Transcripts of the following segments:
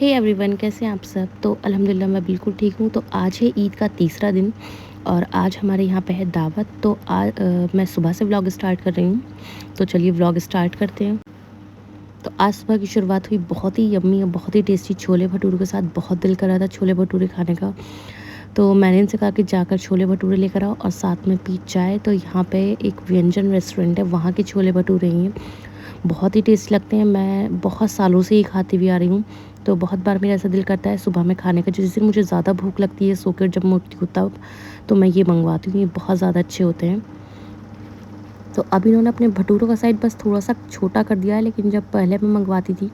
Hey everyone, कैसे हैं आप सब। तो अल्हम्दुलिल्लाह मैं बिल्कुल ठीक हूँ। तो आज है ईद का तीसरा दिन और आज हमारे यहाँ पे है दावत। तो मैं सुबह से व्लॉग स्टार्ट कर रही हूँ। तो चलिए व्लॉग स्टार्ट करते हैं। तो आज सुबह की शुरुआत हुई बहुत ही यम्मी और बहुत ही टेस्टी छोले भटूरे के साथ। बहुत दिल कर रहा था छोले भटूरे खाने का, तो मैंने इनसे कहा कि जाकर छोले भटूरे लेकर आओ और साथ में पी चाय। तो यहाँ पे एक व्यंजन रेस्टोरेंट है, वहाँ के छोले भटूरे हैं, बहुत ही टेस्टी लगते हैं। मैं बहुत सालों से ही खाती हुई आ रही हूँ। तो बहुत बार मेरा ऐसा दिल करता है सुबह में खाने का, जिस दिन मुझे ज़्यादा भूख लगती है सोकर जब मैं उठती हूँ तब, तो मैं ये मंगवाती हूँ। ये बहुत ज़्यादा अच्छे होते हैं। तो अब इन्होंने अपने भटूरों का साइज़ बस थोड़ा-सा छोटा कर दिया है, लेकिन जब पहले मैं मंगवाती थी,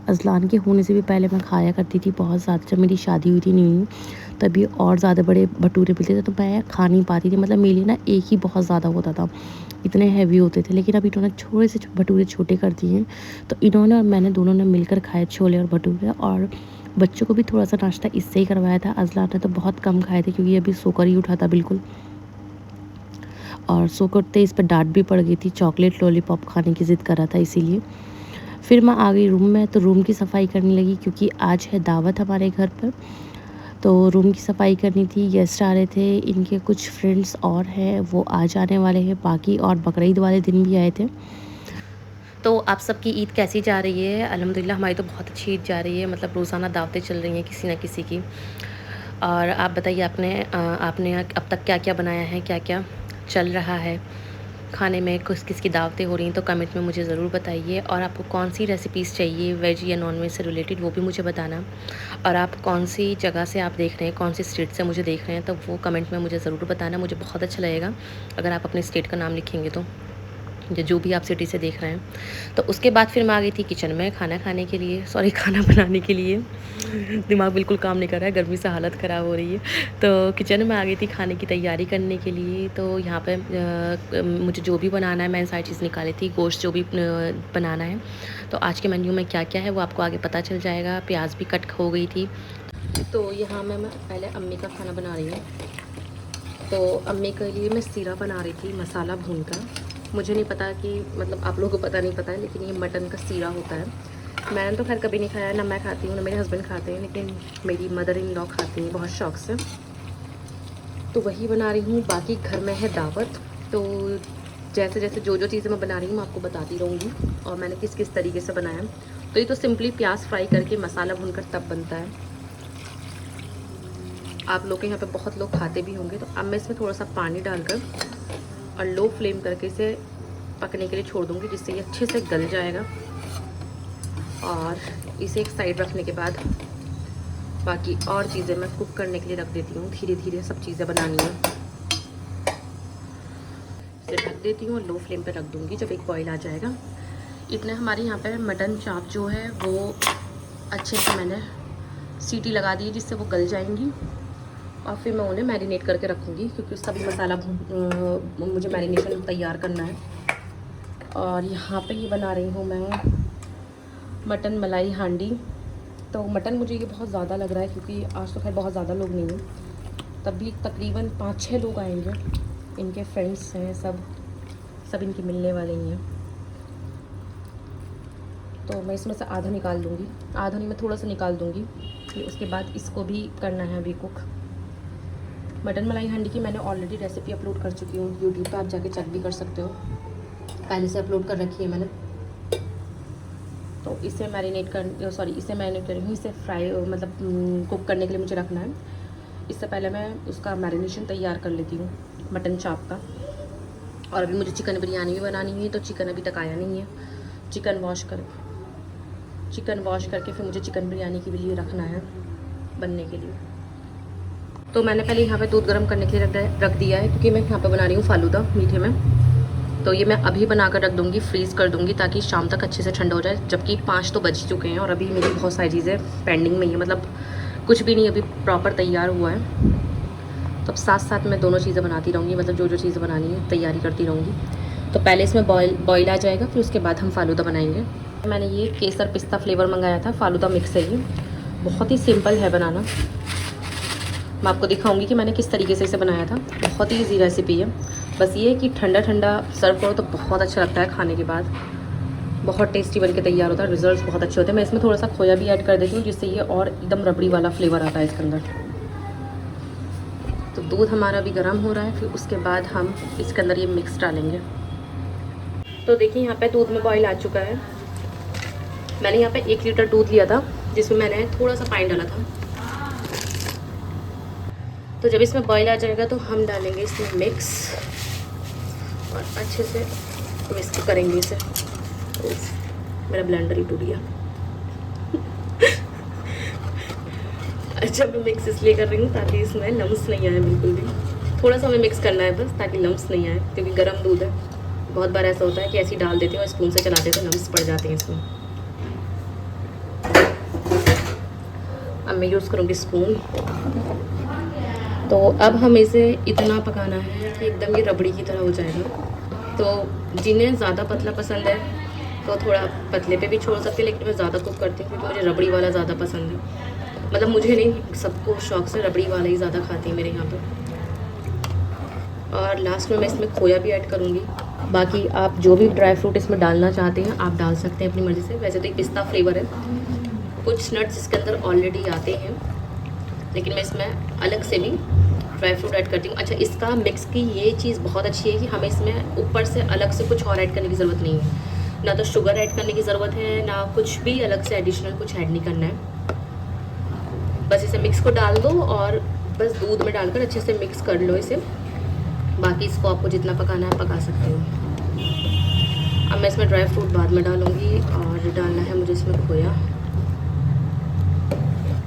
अज़लान के होने से भी पहले मैं खाया करती थी बहुत ज़्यादा। जब मेरी शादी हुई थी न्यू, तभी और ज़्यादा बड़े भटूरे मिलते थे, तो मैं खा नहीं पाती थी। मतलब मेरे लिए ना एक ही बहुत ज़्यादा होता था, इतने हैवी होते थे। लेकिन अब इन्होंने थोड़े से भटूरे छोटे कर दिए हैं। तो इन्होंने और मैंने दोनों ने मिलकर खाए छोले और भटूरे, और बच्चों को भी थोड़ा-सा नाश्ता इससे ही करवाया था। अज़लान ने तो बहुत कम खाए थे क्योंकि अभी सोकर ही उठा था बिल्कुल, और सोकर उठते इस पर डाँट भी पड़ गई थी, चॉकलेट लॉलीपॉप खाने की ज़िद कर रहा था इसीलिए। फिर मैं आ गई रूम में, तो रूम की सफाई करने लगी क्योंकि आज है दावत हमारे घर पर। तो रूम की सफाई करनी थी, गेस्ट आ रहे थे, इनके कुछ फ्रेंड्स और हैं वो आज आने वाले हैं बाकी, और बकरीद वाले दिन भी आए थे। तो आप सबकी ईद कैसी जा रही है? अल्हम्दुलिल्लाह हमारी तो बहुत अच्छी ईद जा रही है। मतलब रोज़ाना दावतें चल रही हैं किसी न किसी की। और आप बताइए, आपने अब तक क्या-क्या बनाया है, क्या-क्या चल रहा है खाने में, किस किस की दावतें हो रही हैं, तो कमेंट में मुझे ज़रूर बताइए। और आपको कौन सी रेसिपीज़ चाहिए वेज या नॉन वेज से रिलेटेड, वो भी मुझे बताना। और आप कौन सी जगह से आप देख रहे हैं, कौन सी स्टेट से मुझे देख रहे हैं, तो वो कमेंट में मुझे ज़रूर बताना। मुझे बहुत अच्छा लगेगा अगर आप अपने स्टेट का नाम लिखेंगे तो, जो भी आप सिटी से देख रहे हैं। तो उसके बाद फिर मैं आ गई थी किचन में खाना खाने के लिए, सॉरी खाना बनाने के लिए। दिमाग बिल्कुल काम नहीं कर रहा है, गर्मी से हालत ख़राब हो रही है। तो किचन में आ गई थी खाने की तैयारी करने के लिए। तो यहाँ पे मुझे जो भी बनाना है, मैंने सारी चीज़ निकाली थी, गोश्त जो भी बनाना है। तो आज के मेन्यू में क्या क्या है वो आपको आगे पता चल जाएगा। प्याज भी कट हो गई थी। तो यहाँ मैं पहले अम्मी का खाना बना रही हूँ। तो अम्मी के लिए मैं सीरा बना रही थी मसाला भून कर। मुझे नहीं पता कि मतलब आप लोगों को पता नहीं पता है, लेकिन ये मटन का सीरा होता है। मैंने तो खैर कभी नहीं खाया, ना मैं खाती हूँ ना मेरे हस्बैंड खाते हैं, लेकिन मेरी मदर इन लॉ खाती हैं बहुत शौक़ से। तो वही बना रही हूँ। बाकी घर में है दावत, तो जैसे जैसे जो चीज़ें मैं बना रही हूँ मैं आपको बताती रहूँगी, और मैंने किस किस तरीके से बनाया। तो ये तो सिंपली प्याज फ्राई करके मसाला भूनकर तब बनता है। आप लोग के यहाँ पे बहुत लोग खाते भी होंगे। तो अब मैं इसमें थोड़ा सा पानी डालकर और लो फ्लेम करके इसे पकने के लिए छोड़ दूँगी, जिससे ये अच्छे से गल जाएगा। और इसे एक साइड रखने के बाद बाकी और चीज़ें मैं कुक करने के लिए रख देती हूँ। धीरे धीरे सब चीज़ें बनानी है। इसे ढक देती हूँ और लो फ्लेम पे रख दूँगी। जब एक बॉईल आ जाएगा, इतने हमारे यहाँ पे मटन चाप जो है वो अच्छे से मैंने सीटी लगा दी है, जिससे वो गल जाएंगी। और फिर मैं उन्हें मैरिनेट करके रखूँगी, क्योंकि उसका भी मसाला मुझे मैरिनेशन तैयार करना है। और यहाँ पे ये बना रही हूँ मैं मटन मलाई हांडी। तो मटन मुझे ये बहुत ज़्यादा लग रहा है, क्योंकि आज तो खैर बहुत ज़्यादा लोग नहीं हैं, तब भी तकरीबन 5-6 लोग आएंगे। इनके फ्रेंड्स हैं, सब इनके मिलने वाले ही हैं। तो मैं इसमें से आधा निकाल दूँगी, आधा नहीं मैं थोड़ा सा निकाल दूँगी। फिर उसके बाद इसको भी करना है अभी कुक। मटन मलाई हांडी की मैंने ऑलरेडी रेसिपी अपलोड कर चुकी हूँ यूट्यूब पे, आप जाके चेक भी कर सकते हो, पहले से अपलोड कर रखी है मैंने। तो इसे मैरिनेट कर रही हूँ। इसे फ्राई मतलब कुक करने के लिए मुझे रखना है। इससे पहले मैं उसका मैरिनेशन तैयार कर लेती हूँ मटन चाप का। और अभी मुझे चिकन बिरयानी भी बनानी है, तो चिकन अभी तक आया नहीं है। चिकन वॉश करके फिर मुझे चिकन बिरयानी के लिए रखना है बनने के लिए। तो मैंने पहले यहाँ पे दूध गर्म करने के लिए रख दिया है, क्योंकि मैं यहाँ पे बना रही हूँ फालूदा मीठे में। तो ये मैं अभी बनाकर रख दूँगी, फ्रीज़ कर दूँगी, ताकि शाम तक अच्छे से ठंडा हो जाए। जबकि 5 तो बज चुके हैं और अभी मेरी बहुत सारी चीज़ें पेंडिंग में ही है, मतलब कुछ भी नहीं अभी प्रॉपर तैयार हुआ है। तो अब साथ साथ मैं दोनों चीज़ें बनाती रहूँगी, मतलब जो चीज़ें बनानी है तैयारी करती रहूँगी। तो पहले इसमें बॉयल आ जाएगा, फिर उसके बाद हम फालूदा बनाएंगे। मैंने ये केसर पिस्ता फ्लेवर मंगाया था, फालूदा मिक्स है ये, बहुत ही सिंपल है बनाना। मैं आपको दिखाऊंगी कि मैंने किस तरीके से इसे बनाया था। बहुत ही ईजी रेसिपी है। बस ये कि ठंडा ठंडा सर्व करो तो बहुत अच्छा लगता है खाने के बाद। बहुत टेस्टी बन के तैयार होता है, रिजल्ट्स बहुत अच्छे होते हैं। मैं इसमें थोड़ा सा खोया भी ऐड कर देती हूँ जिससे ये और एकदम रबड़ी वाला फ्लेवर आता है इसके अंदर। तो दूध हमारा भी गर्म हो रहा है, फिर उसके बाद हम इसके अंदर ये मिक्स डालेंगे। तो देखिए यहाँ पे दूध में बॉईल आ चुका है। मैंने यहाँ पे 1 लीटर दूध लिया था जिसमें मैंने थोड़ा सा पानी डाला था। तो जब इसमें बॉईल आ जाएगा तो हम डालेंगे इसमें मिक्स और अच्छे से मिक्स करेंगे इसे। मेरा ब्लेंडर ही टूट गया। अच्छा, मैं मिक्स इसलिए कर रही हूँ ताकि इसमें लम्स नहीं आए बिल्कुल भी। थोड़ा सा हमें मिक्स करना है बस ताकि लम्स नहीं आए, क्योंकि गर्म दूध है। बहुत बार ऐसा होता है कि ऐसे ही डाल देते हैं और स्पून से चलाते हैं तो लम्स पड़ जाते हैं इसमें। अब मैं यूज़ करूँगी स्पून। तो अब हमें इसे इतना पकाना है कि एकदम ये रबड़ी की तरह हो जाएगा। तो जिन्हें ज़्यादा पतला पसंद है तो थोड़ा पतले पे भी छोड़ सकते हैं, लेकिन मैं ज़्यादा कुक करती हूँ क्योंकि मुझे रबड़ी वाला ज़्यादा पसंद है। मतलब मुझे नहीं, सबको शौक से रबड़ी वाला ही ज़्यादा खाती है मेरे यहाँ पे। और लास्ट में मैं इसमें खोया भी ऐड करूँगी। बाकी आप जो भी ड्राई फ्रूट इसमें डालना चाहते हैं आप डाल सकते हैं अपनी मर्ज़ी से। वैसे तो एक पिस्ता फ्लेवर है, कुछ नट्स इसके अंदर ऑलरेडी आते हैं, लेकिन मैं इसमें अलग से भी ड्राई फ्रूट ऐड करती हूँ। अच्छा, इसका मिक्स की ये चीज़ बहुत अच्छी है कि हमें इसमें ऊपर से अलग से कुछ और ऐड करने की ज़रूरत नहीं है। ना तो शुगर ऐड करने की ज़रूरत है, ना कुछ भी अलग से एडिशनल कुछ ऐड नहीं करना है। बस इसे मिक्स को डाल दो और बस दूध में डालकर अच्छे से मिक्स कर लो इसे। बाकी इसको आपको जितना पकाना है पका सकते हो। अब मैं इसमें ड्राई फ्रूट बाद में डालूँगी और डालना है मुझे इसमें खोया।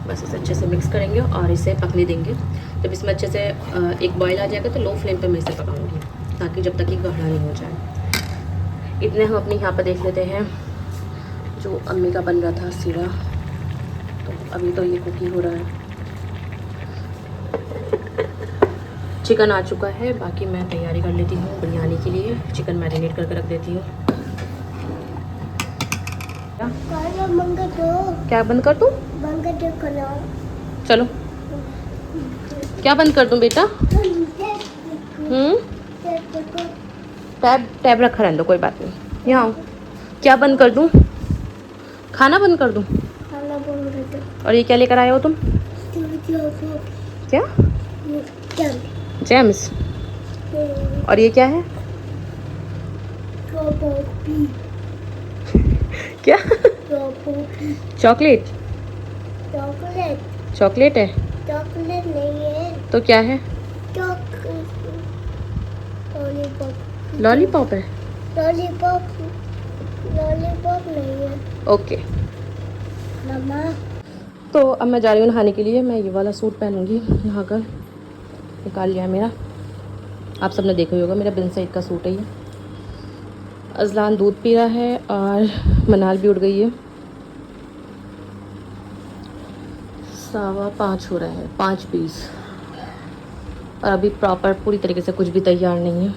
बस इसे अच्छे से मिक्स करेंगे और इसे पकने देंगे। जब इसमें अच्छे से एक बॉईल आ जाएगा तो लो फ्लेम पे मैं इसे पकाऊंगी ताकि जब तक ये गाढ़ा नहीं हो जाए। इतने हम अपने यहाँ पर देख लेते हैं जो अम्मी का बन रहा था सीरा। तो अभी तो ये कुकिंग हो रहा है। चिकन आ चुका है, बाकी मैं तैयारी कर लेती हूँ बिरयानी के लिए। चिकन मैरिनेट करके रख देती हूँ। क्या बंद कर दूँ? चलो, क्या बंद कर दूँ बेटा? टैब रखा रहने दो, कोई बात नहीं। यहाँ आओ। क्या बंद कर दूँ? खाना बंद कर दूँ? और ये क्या लेकर आए हो तुम? क्या? जेम्स। और ये क्या है? क्या? चॉकलेट। चॉकलेट है? चॉकलेट नहीं है। तो क्या है? लॉलीपॉप है? लॉलीपॉप नहीं है। ओके मम्मा। तो अब मैं जा रही हूँ नहाने के लिए। मैं ये वाला सूट पहनूंगी। नहा कर निकाल लिया मेरा, आप सबने देखा ही होगा, मेरा बिन सईद का सूट है ये। अजलान दूध पी रहा है और मनाल भी उठ गई है। 5:15 हो रहा है, 5:20। और अभी प्रॉपर पूरी तरीके से कुछ भी तैयार नहीं है।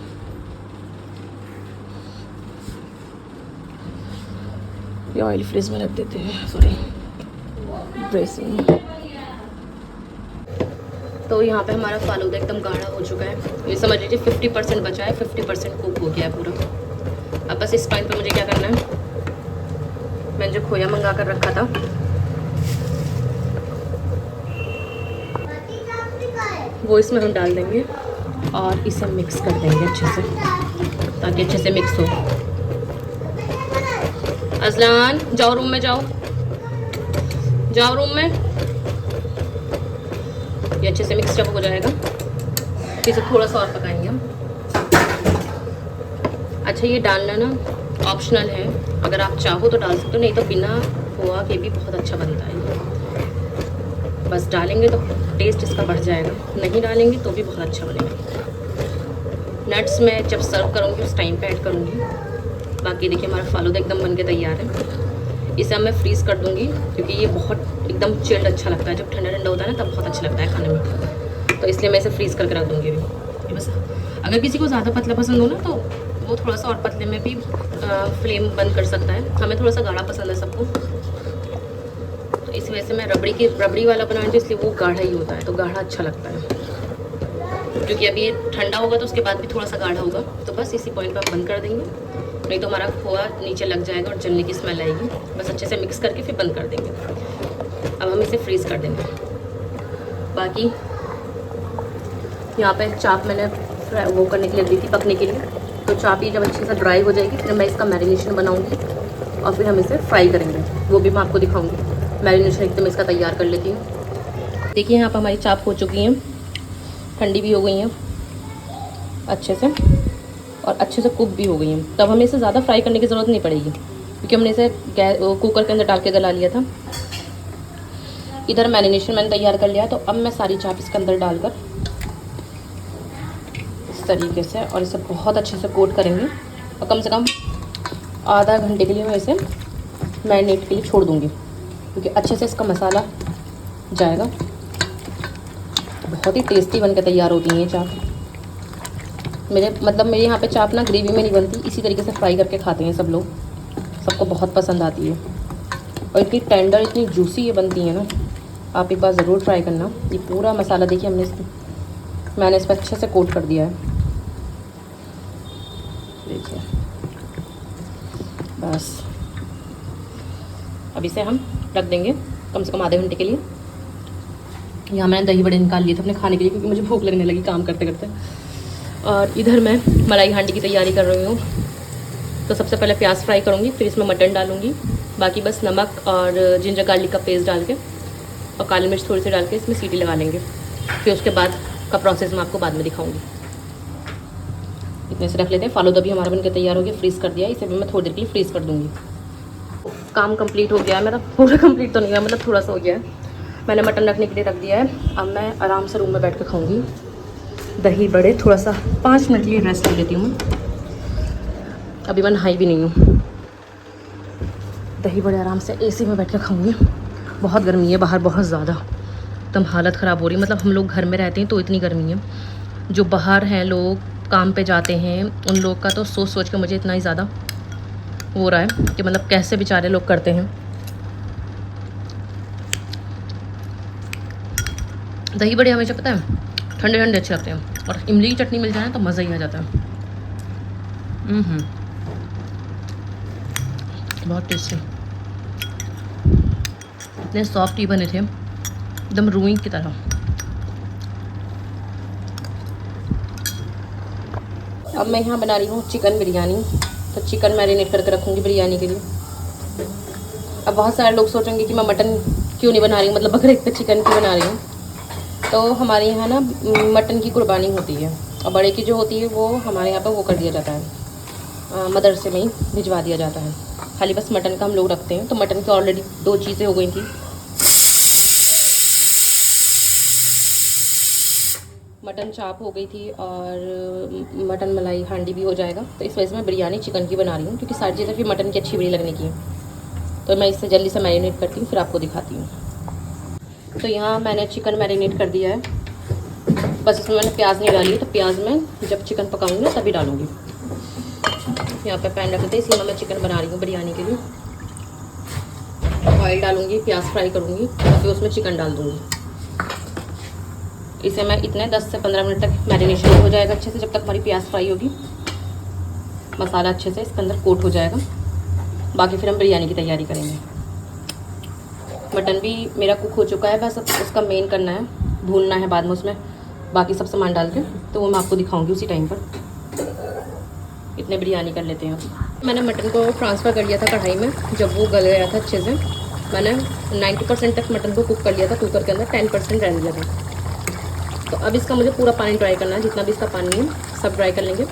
ये ऑयल फ्रीज में रख देते हैं, सॉरी ड्रेसिंग। तो यहाँ पे हमारा फालूदा एकदम गाढ़ा हो चुका है। ये समझ लीजिए 50% बचा है, 50% कुक हो गया है पूरा। अब बस इस पॉइंट पे मुझे क्या करना है, मैंने जो खोया मंगा कर रखा था वो इसमें हम डाल देंगे और इसे मिक्स कर देंगे अच्छे से, ताकि अच्छे से मिक्स हो। अजलान जाओ रूम में, जाओ रूम में। ये अच्छे से मिक्स हो जाएगा, इसे थोड़ा सा और पकाएंगे हम। अच्छा, ये डालना ना ऑप्शनल है, अगर आप चाहो तो डाल सकते हो, नहीं तो बिना खोआ के भी बहुत अच्छा बनता है। बस डालेंगे तो टेस्ट इसका बढ़ जाएगा, नहीं डालेंगे तो भी बहुत अच्छा बनेगा। नट्स मैं जब सर्व करूँगी उस टाइम पे ऐड करूँगी। बाकी देखिए हमारा फालूदा एकदम बन के तैयार है। इसे अब मैं फ्रीज़ कर दूँगी क्योंकि ये बहुत एकदम चिल्ड अच्छा लगता है। जब ठंडा ठंडा होता है ना तब बहुत अच्छा लगता है खाने में, तो इसलिए मैं इसे फ्रीज़ करके रख दूँगी अभी। बस अगर किसी को ज़्यादा पतला पसंद हो ना तो वो थोड़ा सा और पतले में भी फ्लेम बंद कर सकता है। हमें थोड़ा सा गाढ़ा पसंद है सबको, तो इस वजह से मैं रबड़ी वाला बनाऊँ तो इसलिए वो गाढ़ा ही होता है, तो गाढ़ा अच्छा लगता है। क्योंकि अभी ये ठंडा होगा तो उसके बाद भी थोड़ा सा गाढ़ा होगा। तो बस इसी पॉइंट पर आप बंद कर देंगे नहीं तो हमारा खोआ नीचे लग जाएगा और जलने की स्मेल आएगी। बस अच्छे से मिक्स करके फिर बंद कर देंगे। अब हम इसे फ्रीज़ कर देंगे। बाकी यहाँ पे चाप मैंने वो करने के लिए दी थी, पकने के लिए। तो चाप ये जब अच्छे से ड्राई हो जाएगी फिर मैं इसका मैरिनेशन बनाऊँगी और फिर हम इसे फ्राई करेंगे, वो भी मैं आपको दिखाऊँगी। मैरिनेशन एकदम इसका तैयार कर लेती हूँ। देखिए यहाँ पर हमारी चाप हो चुकी हैं, ठंडी भी हो गई हैं अच्छे से और अच्छे से कुक भी हो गई हैं। तब हमें इसे ज़्यादा फ्राई करने की ज़रूरत नहीं पड़ेगी क्योंकि हमने इसे कुकर के अंदर डाल के गला लिया था। इधर मैरिनेशन मैंने तैयार कर लिया। तो अब मैं सारी चाप इसके अंदर डालकर इस तरीके से और इसे बहुत अच्छे से कोट करेंगे और कम से कम आधा घंटे के लिए मैं इसे मैरिनेट के लिए छोड़ दूँगी क्योंकि अच्छे से इसका मसाला जाएगा। बहुत ही टेस्टी बनकर तैयार होती हैं ये चाप। मेरे यहाँ पे चाप ना ग्रेवी में नहीं बनती, इसी तरीके से फ्राई करके खाते हैं सब लोग, सबको बहुत पसंद आती है और इतनी टेंडर इतनी जूसी ये बनती है ना। आप एक बार ज़रूर ट्राई करना। ये पूरा मसाला देखिए मैंने इस पर अच्छे से कोट कर दिया है, देखिए। बस अब इसे हम रख देंगे कम से कम आधे घंटे के लिए। यहाँ मैंने दही बड़े निकाल लिए थे अपने खाने के लिए क्योंकि मुझे भूख लगने लगी काम करते करते। और इधर मैं मलाई हांडी की तैयारी कर रही हूँ। तो सबसे पहले प्याज फ्राई करूँगी, फिर इसमें मटन डालूँगी। बाकी बस नमक और जिंजर गार्लिक का पेस्ट डाल के और काली मिर्च थोड़ी सी डाल के इसमें सीटी लगा लेंगे। फिर उसके बाद का प्रोसेस मैं आपको बाद में दिखाऊँगी। इतने से रख लेते हैं। फालूदा भी हमारा बनकर तैयार हो गया, फ्रीज़ कर दिया। इसे भी मैं थोड़ी देर के लिए फ्रीज़ कर दूँगी। काम कंप्लीट हो गया है मेरा, पूरा कंप्लीट तो नहीं हुआ, मतलब थोड़ा सा हो गया है। मैंने मटन रखने के लिए रख दिया है। अब मैं आराम से रूम में बैठ कर खाऊँगी दही बड़े। थोड़ा सा 5 मिनट के लिए रेस्ट ले लेती हूँ मैं, अभी मैं नहाई भी नहीं हूँ। दही बड़े आराम से एसी में बैठ कर खाऊँगी। बहुत गर्मी है बाहर, बहुत ज़्यादा, एकदम हालत ख़राब हो रही है। मतलब हम लोग घर में रहते हैं तो इतनी गर्मी है, जो बाहर हैं लोग काम पे जाते हैं उन लोग का तो सोच सोच के मुझे इतना ही ज़्यादा हो रहा है कि मतलब कैसे बेचारे लोग करते हैं। दही बड़े हमेशा पता है ठंडे ठंडे अच्छे लगते हैं और इमली की चटनी मिल जाए तो मज़ा ही आ जाता है। बहुत टेस्टी, इतने सॉफ्ट ही बने थे एकदम रूई की तरह। अब मैं यहाँ बना रही हूँ चिकन बिरयानी। तो चिकन मैरिनेट करके रखूँगी बिरयानी के लिए। अब बहुत सारे लोग सोचेंगे कि मैं मटन क्यों नहीं बना रही हूँ, मतलब बकरीद पे चिकन क्यों बना रही हूँ। तो हमारे यहाँ ना मटन की कुर्बानी होती है और बड़े की जो होती है वो हमारे यहाँ पर वो कर दिया जाता है, मदरसे में ही भिजवा दिया जाता है। खाली बस मटन का हम लोग रखते हैं। तो मटन की ऑलरेडी 2 चीज़ें हो गई थी। मटन चाप हो गई थी और मटन मलाई हांडी भी हो जाएगा। तो इस वजह से मैं बिरयानी चिकन की बना रही हूँ क्योंकि सारी चीज़ें फिर मटन की अच्छी बड़ी लगने की है। तो मैं इससे जल्दी से मैरिनेट करती हूँ, फिर आपको दिखाती हूँ। तो यहाँ मैंने चिकन मैरिनेट कर दिया है। बस इसमें मैंने प्याज नहीं डाली है, तो प्याज मैं जब चिकन पकाऊंगी ना तभी डालूंगी। यहाँ पे पैन रख देते हैं, इसलिए मैं चिकन बना रही हूँ बिरयानी के लिए। ऑयल डालूंगी, प्याज फ्राई करूँगी और फिर उसमें चिकन डाल दूँगी। इसे मैं इतने 10 से 15 मिनट तक मैरिनेशन हो जाएगा अच्छे से, जब तक हमारी प्याज फ्राई होगी, मसाला अच्छे से इसके अंदर कोट हो जाएगा। बाकी फिर हम बिरयानी की तैयारी करेंगे। मटन भी मेरा कुक हो चुका है, बस उसका मेन करना है, भूनना है बाद में उसमें बाकी सब सामान डाल के, तो वो मैं आपको दिखाऊंगी उसी टाइम पर। इतने बिरयानी कर लेते हैं अब। मैंने मटन को ट्रांसफ़र कर लिया था कढ़ाई में, जब वो गल गया था अच्छे से। मैंने 90% तक मटन को कुक कर लिया था कुकर के अंदर, 10% रह दिया था। तो अब इसका मुझे पूरा पानी ड्राई करना है, जितना भी इसका पानी है सब ड्राई कर लेंगे।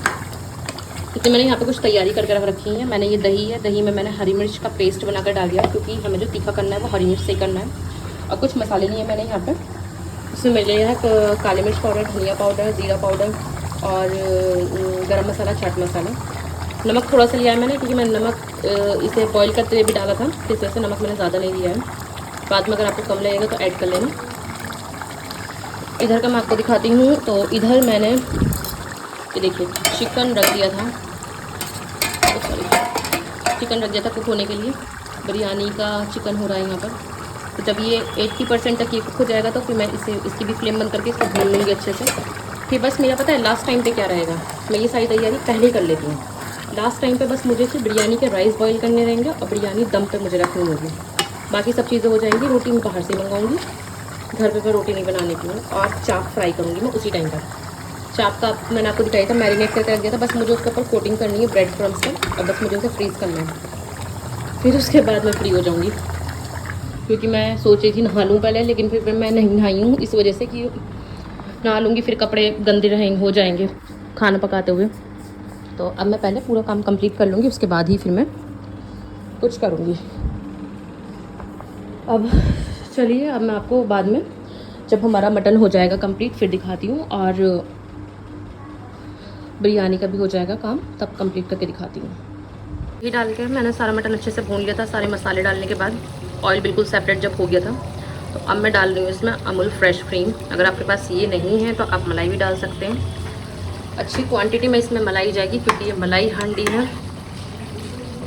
इतने मैंने यहाँ पे कुछ तैयारी करके रख रखी है। मैंने ये दही है, दही में मैंने हरी मिर्च का पेस्ट बनाकर डाल दिया क्योंकि हमें जो तीखा करना है वो हरी मिर्च से ही करना है। और कुछ मसाले नहीं है मैंने यहाँ पे, इसमें मिल रहा है काली मिर्च पाउडर, धनिया पाउडर, ज़ीरा पाउडर और गरम मसाला, चाट मसाला। नमक थोड़ा सा लिया है मैंने क्योंकि मैंने नमक इसे बॉईल करते हुए भी डाला था, इस वजह से नमक मैंने ज़्यादा नहीं लिया है। बाद में अगर आपको कम लगेगा तो ऐड कर लेना। इधर का मैं आपको दिखाती हूँ। तो इधर मैंने ये देखिए चिकन रख दिया था, चिकन रख दिया था कुक होने के लिए। बिरयानी का चिकन हो रहा है यहाँ पर। तो जब ये 80% तक ये कुक हो जाएगा तो फिर मैं इसकी भी फ्लेम बंद करके इसको भून लूँगी अच्छे से। फिर बस मेरा पता है लास्ट टाइम पे क्या रहेगा, मैं ये सारी तैयारी पहले कर लेती हूँ। लास्ट टाइम पे बस मुझे सिर्फ बिरयानी के राइस बॉईल करने रहेंगे और बिरयानी दम पे मुझे रखनी होगी। बाकी सब चीज़ें हो जाएंगी। रोटी मैं बाहर से मंगाऊंगी, घर पे मैं रोटी नहीं बनाने की हूँ। और चाप फ्राई करूँगी मैं उसी टाइम पर। चाप का मैंने आपको दिखाया था, मैरिनेट करके रख दिया था। बस मुझे उसके ऊपर कोटिंग करनी है ब्रेड क्रम्स से और बस मुझे उसे फ्रीज़ करना है। फिर उसके बाद मैं फ्री हो जाऊँगी, क्योंकि मैं सोच रही थी नहा लूँ पहले, लेकिन फिर मैं नहीं नहाई हूँ इस वजह से कि नहा लूँगी फिर कपड़े गंदे रहेंगे, हो जाएंगे खाना पकाते हुए। तो अब मैं पहले पूरा काम कंप्लीट कर लूँगी, उसके बाद ही फिर मैं कुछ करूँगी। अब चलिए, अब मैं आपको बाद में जब हमारा मटन हो जाएगा कंप्लीट फिर दिखाती हूँ, और बिरयानी का भी हो जाएगा काम तब कंप्लीट करके दिखाती हूँ। घी डाल के मैंने सारा मटन अच्छे से भून लिया था। सारे मसाले डालने के बाद ऑयल बिल्कुल सेपरेट जब हो गया था, तो अब मैं डाल रही हूँ इसमें अमूल फ्रेश क्रीम। अगर आपके पास ये नहीं है तो आप मलाई भी डाल सकते हैं। अच्छी क्वांटिटी में इसमें मलाई जाएगी, क्योंकि ये मलाई हांडी है,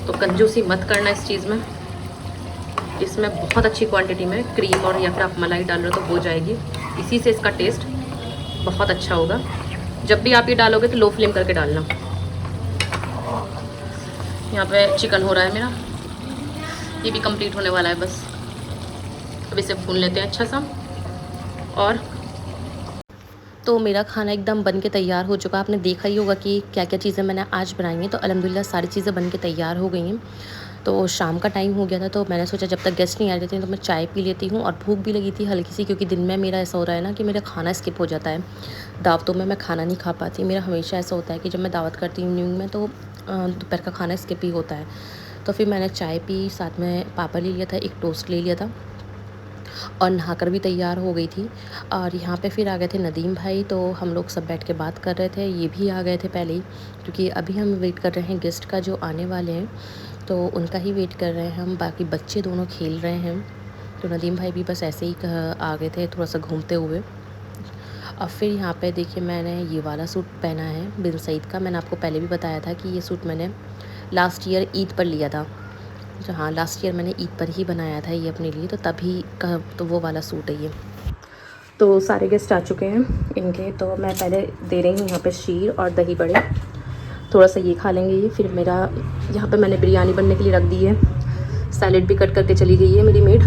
तो कंजूसी मत करना इस चीज़ में। इसमें बहुत अच्छी क्वांटिटी में क्रीम और या फिर आप मलाई डाल रहे हो तो हो जाएगी। इसी से इसका टेस्ट बहुत अच्छा होगा। जब भी आप ये डालोगे तो लो फ्लेम करके डालना। यहाँ पे चिकन हो रहा है मेरा, ये भी कंप्लीट होने वाला है बस। अब इसे भून लेते हैं अच्छा सा। और तो मेरा खाना एकदम बन के तैयार हो चुका। आपने देखा ही होगा कि क्या क्या चीज़ें मैंने आज बनाई हैं। तो अल्हम्दुलिल्लाह सारी चीज़ें बन के तैयार हो गई हैं। तो शाम का टाइम हो गया था, तो मैंने सोचा जब तक गेस्ट नहीं आ जाते हैं तो मैं चाय पी लेती हूँ। और भूख भी लगी थी हल्की सी, क्योंकि दिन में मेरा ऐसा हो रहा है ना कि मेरा खाना स्किप हो जाता है। दावतों में मैं खाना नहीं खा पाती। मेरा हमेशा ऐसा होता है कि जब मैं दावत करती हूँ इवनिंग में, तो दोपहर का खाना स्किप ही होता है। तो फिर मैंने चाय पी, साथ में पापा ले लिया था, एक टोस्ट ले लिया था और नहाकर भी तैयार हो गई थी। और यहाँ पे फिर आ गए थे नदीम भाई, तो हम लोग सब बैठ के बात कर रहे थे। ये भी आ गए थे पहले ही, क्योंकि अभी हम वेट कर रहे हैं गेस्ट का जो आने वाले हैं, तो उनका ही वेट कर रहे हैं हम। बाकी बच्चे दोनों खेल रहे हैं, तो नदीम भाई भी बस ऐसे ही आ गए थे थोड़ा सा घूमते हुए। और फिर यहाँ पे देखिए, मैंने ये वाला सूट पहना है बिन सईद का। मैंने आपको पहले भी बताया था कि ये सूट मैंने लास्ट ईयर ईद पर लिया था। तो हाँ, लास्ट ईयर मैंने ईद पर ही बनाया था ये अपने लिए, तो तभी का तो वो वाला सूट है ये। तो सारे गेस्ट आ चुके हैं इनके, तो मैं पहले दे रही हूँ यहाँ पे शीर और दही बड़े। थोड़ा सा ये खा लेंगे ये। फिर मेरा यहाँ पे मैंने बिरयानी बनने के लिए रख दी है। सैलेड भी कट करके चली गई है मेरी मेड।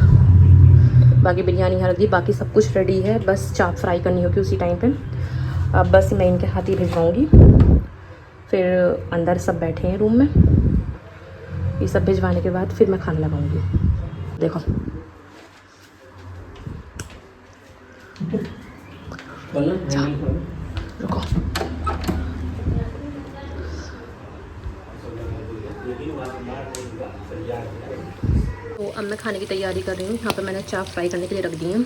बाकी बिरयानी यहाँ रख दी, बाकी सब कुछ रेडी है, बस चाप फ्राई करनी होगी उसी टाइम पे। अब बस मैं इनके हाथ ही भिजवाऊँगी। फिर अंदर सब बैठे हैं रूम में, ये सब भिजवाने के बाद फिर मैं खाना लगाऊंगी। देखो रुको, तो अब मैं खाने की तैयारी कर रही हूँ। यहाँ पे मैंने चाप फ्राई करने के लिए रख दी हैं।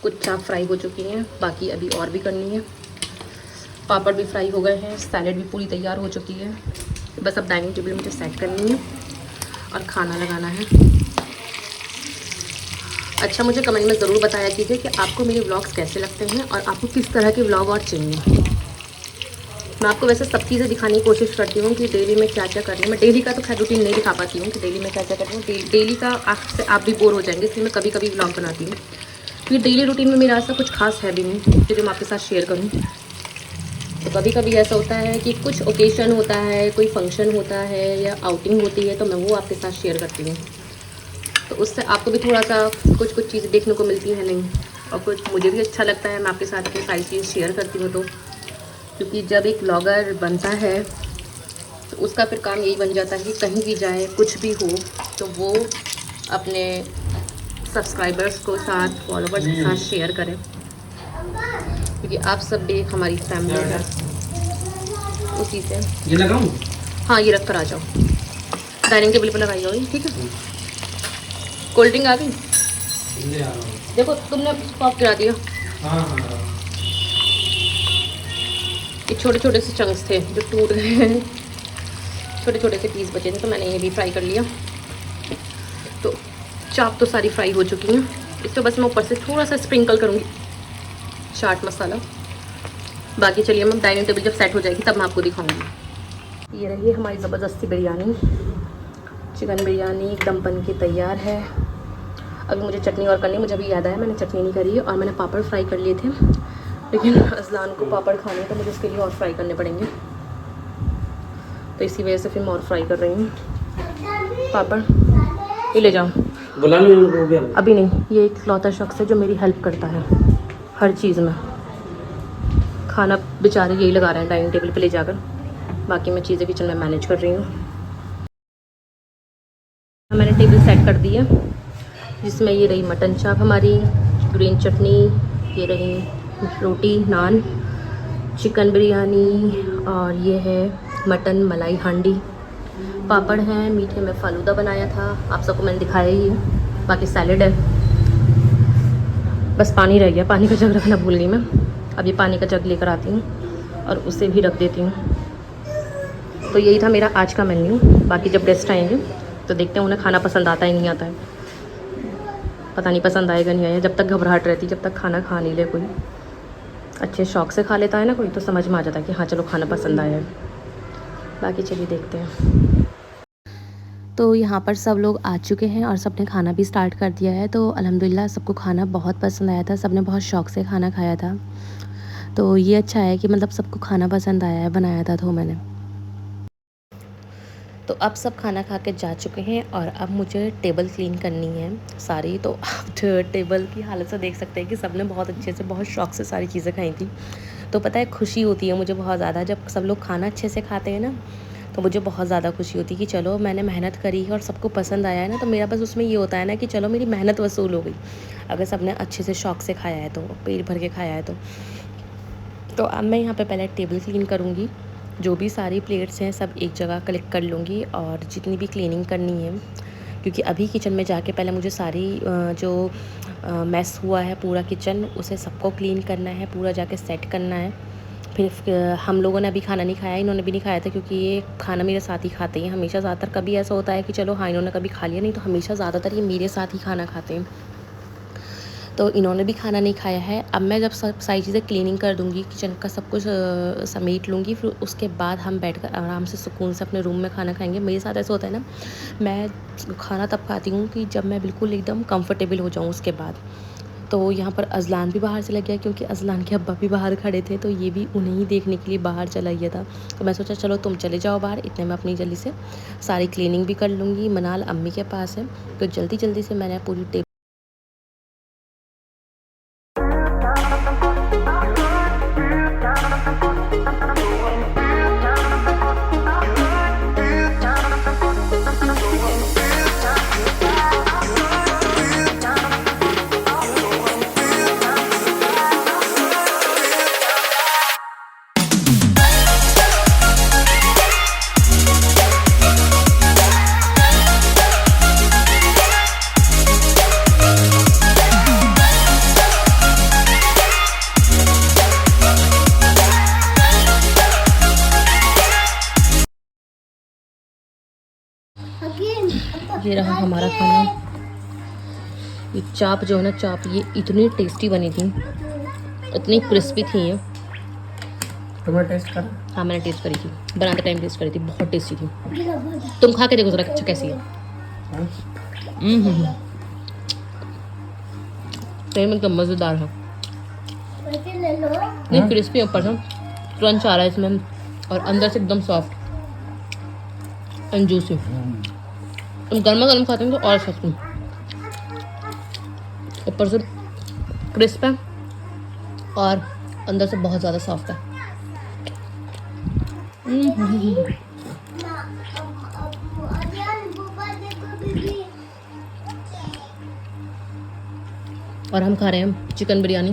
कुछ चाप फ्राई हो चुकी हैं, बाकी अभी और भी करनी है। पापड़ भी फ्राई हो गए हैं, सैलेड भी पूरी तैयार हो चुकी है। बस अब डाइनिंग टेबल मुझे सेट करनी है और खाना लगाना है। अच्छा, मुझे कमेंट में ज़रूर बताया कीजिए कि आपको मेरे व्लॉग्स कैसे लगते हैं और आपको किस तरह के व्लॉग और चाहिए। मैं आपको वैसे सब चीज़ें दिखाने की कोशिश करती हूँ कि डेली में क्या क्या करनी है। मैं डेली का तो खैर रूटीन नहीं दिखा पाती हूँ कि डेली में क्या क्या करती हूँ। डेली का आपसे आप भी बोर हो जाएंगे, इसलिए मैं कभी कभी व्लॉग बनाती हूँ। क्योंकि डेली रूटीन में मेरा ऐसा कुछ खास है भी नहीं जो मैं आपके साथ शेयर करूँ। तो कभी कभी ऐसा होता है कि कुछ ओकेशन होता है, कोई फंक्शन होता है या आउटिंग होती है, तो मैं वो आपके साथ शेयर करती हूँ। तो उससे आपको भी थोड़ा सा कुछ चीज़ें देखने को मिलती है नहीं, और कुछ मुझे भी अच्छा लगता है मैं आपके साथ ये सारी चीज़ शेयर करती हूँ। तो क्योंकि जब एक ब्लॉगर बनता है तो उसका फिर काम यही बन जाता है कि कहीं भी जाए, कुछ भी हो, तो वो अपने सब्सक्राइबर्स को साथ, फॉलोवर्स के साथ शेयर करें, क्योंकि आप सब भी हमारी फैमिली है। उसी से ये लगाऊं? हाँ, ये रख कर आ जाओ, डाइनिंग टेबल पर लगाई जाओ, ठीक है। कोल्ड ड्रिंक आ गई, देखो तुमने पॉप गिरा दिया। ये छोटे छोटे से चंक्स थे जो टूट गए हैं, छोटे छोटे से पीस बचे थे, तो मैंने ये भी फ्राई कर लिया। तो चाप तो सारी फ्राई हो चुकी हैं। इस पर बस मैं ऊपर से थोड़ा सा स्प्रिंकल करूँगी चाट मसाला। बाकी चलिए, मैं डाइनिंग टेबल जब सेट हो जाएगी तब मैं आपको दिखाऊंगी। ये रही हमारी ज़बरदस्ती बिरयानी, चिकन बिरयानी एकदम बन के तैयार है। अभी मुझे चटनी और करनी, मुझे अभी याद आया मैंने चटनी नहीं करी है। और मैंने पापड़ फ्राई कर लिए थे, लेकिन अज़लान को पापड़ खाने हैं तो मुझे उसके लिए और फ्राई करने पड़ेंगे। तो इसी वजह से फिर मैं और फ्राई कर रही हूँ पापड़। ये ले जाओ, बुला लो। अभी नहीं, ये एक इकलौता शख्स है जो मेरी हेल्प करता है हर चीज़ में। खाना बेचारे यही लगा रहे हैं डाइनिंग टेबल पे ले जाकर, बाकी मैं चीज़ें किचन में मैनेज कर रही हूँ। मैंने टेबल सेट कर दी है, जिसमें ये रही मटन चाप हमारी, ग्रीन चटनी, ये रही रोटी नान, चिकन बिरयानी, और ये है मटन मलाई हांडी, पापड़ हैं, मीठे में फालूदा बनाया था, आप सबको मैंने दिखाया ही है, बाकी सैलेड है। बस पानी रह गया, पानी का जग रखना भूल गई मैं। अभी पानी का जग लेकर आती हूँ और उसे भी रख देती हूँ। तो यही था मेरा आज का मेन्यू। बाकी जब गेस्ट आएंगे तो देखते हैं, उन्हें खाना पसंद आता ही नहीं आता है, पता नहीं पसंद आएगा नहीं आएगा। जब तक घबराहट रहती, जब तक खाना खा नहीं ले कोई, अच्छे शौक़ से खा लेता है ना कोई, तो समझ में आ जाता है कि हाँ चलो खाना पसंद आया है। बाकी चलिए देखते हैं। तो यहाँ पर सब लोग आ चुके हैं और सबने खाना भी स्टार्ट कर दिया है। तो अल्हम्दुलिल्लाह सबको खाना बहुत पसंद आया था, सबने बहुत शौक़ से खाना खाया था। तो ये अच्छा है कि मतलब सबको खाना पसंद आया है, बनाया था तो मैंने। तो अब सब खाना खा के जा चुके हैं और अब मुझे टेबल क्लीन करनी है सारी। तो आप टेबल की हालत से देख सकते हैं कि सबने बहुत अच्छे से, बहुत शौक़ से सारी चीज़ें खाई थी। तो पता है खुशी होती है मुझे बहुत ज़्यादा, जब सब लोग खाना अच्छे से खाते हैं ना, तो मुझे बहुत ज़्यादा खुशी होती है कि चलो मैंने मेहनत करी और सबको पसंद आया है ना। तो मेरा बस उसमें ये होता है ना कि चलो मेरी मेहनत वसूल हो गई, अगर सबने अच्छे से शौक़ से खाया है, तो पेट भर के खाया है तो अब मैं यहाँ पे पहले टेबल क्लीन करूँगी। जो भी सारी प्लेट्स हैं सब एक जगह कलेक्ट कर लूँगी, और जितनी भी क्लीनिंग करनी है, क्योंकि अभी किचन में जाके पहले मुझे सारी जो मैस हुआ है पूरा किचन, उसे सबको क्लीन करना है, पूरा जाके सेट करना है। फिर हम लोगों ने अभी खाना नहीं खाया, इन्होंने भी नहीं खाया था, क्योंकि ये खाना मेरे साथ ही खाते हैं हमेशा। ज़्यादातर कभी ऐसा होता है कि चलो हाँ इन्होंने कभी खा लिया, नहीं तो हमेशा ज़्यादातर ये मेरे साथ ही खाना खाते हैं। तो इन्होंने भी खाना नहीं खाया है। अब मैं जब सब सारी चीज़ें क्लीनिंग कर दूँगी, किचन का सब कुछ समेट लूँगी, फिर उसके बाद हम बैठकर आराम से सुकून से अपने रूम में खाना खाएंगे। मेरे साथ ऐसा होता है ना, मैं खाना तब खाती हूँ कि जब मैं बिल्कुल एकदम कंफर्टेबल हो जाऊँ उसके बाद। तो यहाँ पर अज़लान भी बाहर चला गया, क्योंकि अज़लान के अब्बा भी बाहर खड़े थे, तो ये भी उन्हें ही देखने के लिए बाहर चला गया था। तो मैं सोचा चलो तुम चले जाओ बाहर, इतने में अपनी जल्दी से सारी क्लीनिंग भी कर लूँगी। मनाल अम्मी के पास है, तो जल्दी जल्दी से मैंने पूरी टेबल ये रहा हमारा खाना। ये चाप जो है ना, चाप ये इतनी टेस्टी बनी थी, इतनी क्रिस्पी थी ये। तुम्हें टेस्ट कर? हाँ मैंने टेस्ट करी थी, बनाते टाइम टेस्ट करी थी, बहुत टेस्टी थी। तुम खा के देखो जरा अच्छा कैसी है। सही में एकदम मज़ेदार है, नहीं क्रिस्पी ऊपर से क्रंच आ रहा है इसमें, और अंदर से एकदम सॉफ्ट एंड जूसी। तुम गर्मा गर्म खाते हो तो और सख्त, ऊपर से क्रिस्प है और अंदर से बहुत ज़्यादा सॉफ्ट है। और हम खा रहे हैं चिकन बिरयानी,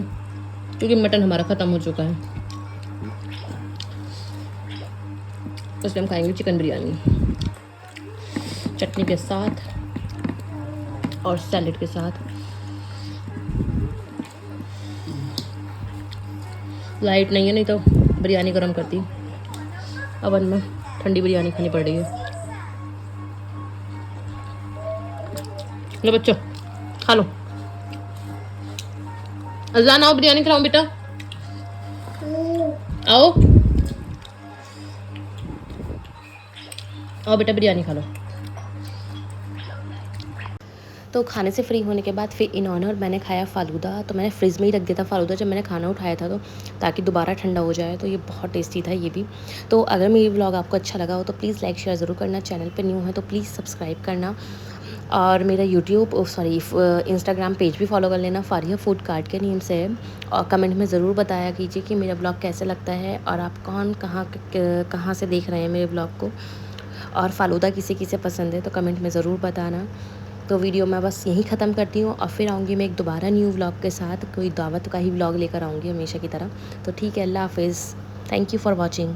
क्योंकि मटन हमारा ख़त्म हो चुका है, इसलिए हम खाएंगे चिकन बिरयानी चटनी के साथ और सैलेड के साथ। लाइट नहीं है, नहीं तो बिरयानी गर्म करती, अवन में ठंडी बिरयानी खानी पड़ रही है। लो बच्चों खा लो। अज़लान आओ बिरयानी खिलाऊं बेटा, आओ आओ बेटा बिरयानी खा लो। तो खाने से फ्री होने के बाद फिर इन्होंने और मैंने खाया फ़ालूदा। तो मैंने फ्रिज में ही रख दिया था फ़ालूदा जब मैंने खाना उठाया था, तो ताकि दोबारा ठंडा हो जाए। तो ये बहुत टेस्टी था ये भी। तो अगर मेरी व्लॉग आपको अच्छा लगा हो तो प्लीज़ लाइक शेयर ज़रूर करना। चैनल पे न्यू है तो प्लीज़ सब्सक्राइब करना, और मेरा इंस्टाग्राम पेज भी फॉलो कर लेना, फारिया फूड कार्ट के नेम से है। और कमेंट में ज़रूर बताया कीजिए कि मेरा ब्लॉग कैसे लगता है और आप कहाँ से देख रहे हैं मेरे ब्लॉग को, और फ़ालूदा किसे किसे पसंद है तो कमेंट में ज़रूर बताना। तो वीडियो मैं बस यहीं ख़त्म करती हूँ, और फिर आऊँगी मैं एक दोबारा न्यू व्लॉग के साथ, कोई दावत का ही व्लॉग लेकर आऊँगी हमेशा की तरह। तो ठीक है, अल्लाह हाफ़िज़। Thank you for watching.